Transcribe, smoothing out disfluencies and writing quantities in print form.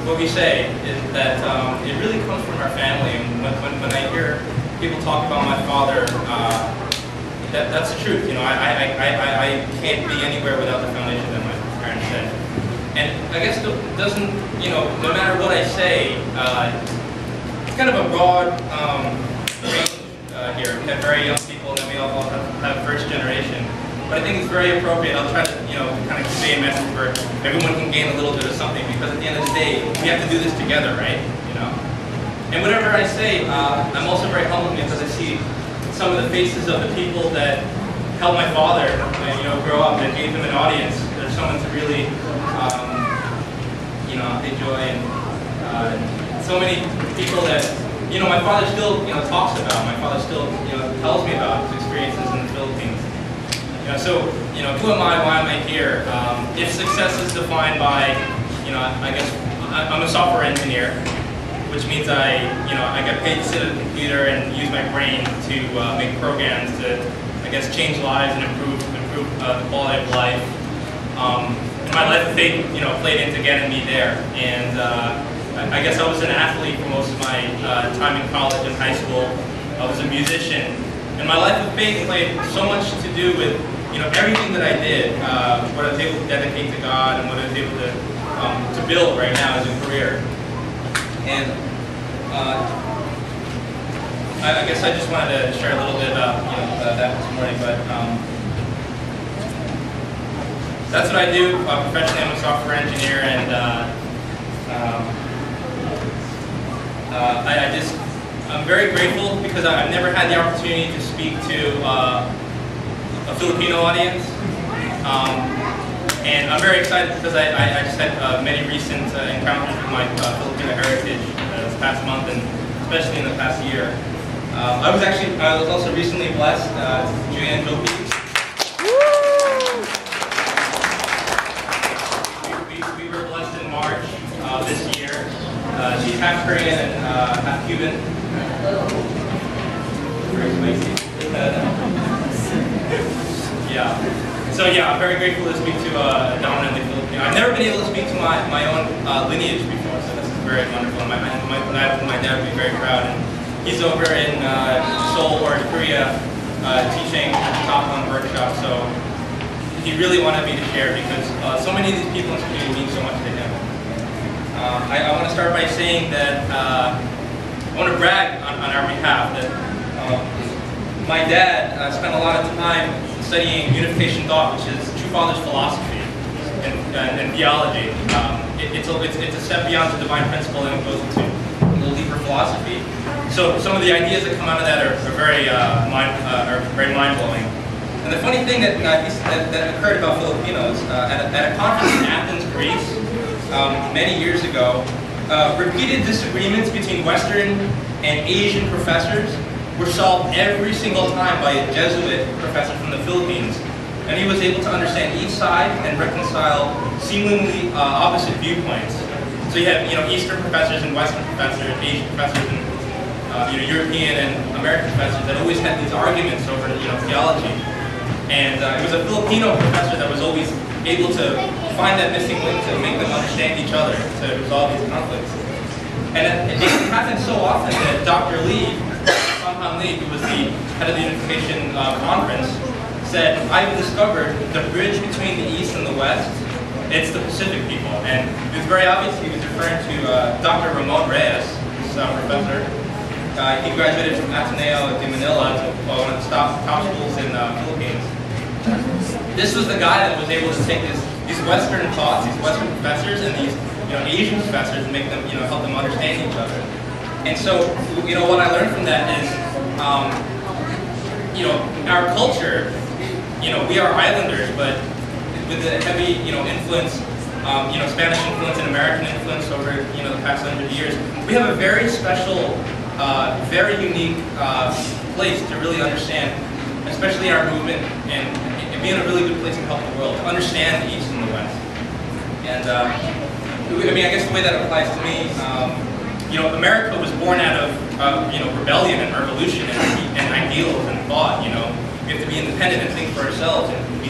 what we say is that it really comes from our family. And when I hear people talk about my father, that's the truth. You know, I can't be anywhere without the foundation that my parents set. And I guess it doesn't, you know, no matter what I say, it's kind of a broad range here. We have very young people, and then we all have first generation. But I think it's very appropriate. I'll try to, you know, kind of convey a message where everyone can gain a little bit of something, because at the end of the day, we have to do this together, right? You know. And whatever I say, I'm also very humbled because I see some of the faces of the people that helped my father, you know, grow up, and gave him an audience. There's someone to really, you know, enjoy, and so many people that, you know, my father still, you know, talks about. My father still, you know, tells me about his experiences in the Philippines. You know, so, you know, who am I? Why am I here? If success is defined by, you know, I guess I'm a software engineer, which means I get paid to sit at a computer and use my brain to make programs to, I guess, change lives and improve the quality of life. My life of faith, you know, played into getting me there, and I guess I was an athlete for most of my time in college and high school. I was a musician, and my life of faith played so much to do with, you know, everything that I did, what I was able to dedicate to God, and what I was able to build right now as a career. And I guess I just wanted to share a little bit about, you know, that this morning. But that's what I do professionally. I'm a software engineer, and I'm very grateful because I've never had the opportunity to speak to a Filipino audience, and I'm very excited because I just had many recent encounters with my Filipino heritage this past month, and especially in the past year. I was also recently blessed. Julian Philippines. We were blessed in March this year. She's half Korean and half Cuban. Very spicy. Yeah. So yeah, I'm very grateful to speak to a dominantly Filipino. I've never been able to speak to my own lineage before, so this is very wonderful. My dad would be very proud. And he's over in Seoul or Korea teaching at the Top One workshop. So he really wanted me to share because so many of these people in this community mean so much to him. I want to start by saying that I want to brag on our behalf that my dad spent a lot of time studying unification thought, which is True Father's philosophy and theology. It's a step beyond the divine principle, and it goes into a little deeper philosophy. So some of the ideas that come out of that are very mind-blowing. And the funny thing that occurred about Filipinos at a conference in Athens, Greece, many years ago, repeated disagreements between Western and Asian professors were solved every single time by a Jesuit professor from the Philippines. And he was able to understand each side and reconcile seemingly opposite viewpoints. So you have, you know, Eastern professors and Western professors, Asian professors and you know, European and American professors that always had these arguments over, you know, theology. And it was a Filipino professor that was always able to find that missing link to make them understand each other, to resolve these conflicts. And it happened so often that Dr. Lee, who was the head of the Unification Conference, said, "I've discovered the bridge between the East and the West. It's the Pacific people." And it was very obvious he was referring to Dr. Ramon Reyes, this professor. He graduated from Ateneo de Manila, one of the top schools in the Philippines. This was the guy that was able to take these Western thoughts, these Western professors, and these, you know, Asian professors, and make them, you know, help them understand each other. And so, you know, what I learned from that is, you know, our culture, you know, we are islanders, but with the heavy, you know, influence, you know, Spanish influence and American influence over, you know, the past 100 years, we have a very special, very unique place to really understand, especially our movement, and be in a really good place to help the world, to understand the East and the West. And, I mean, I guess the way that applies to me, you know, America was born out of, you know, rebellion and revolution and ideals and thought, you know. We have to be independent and think for ourselves and be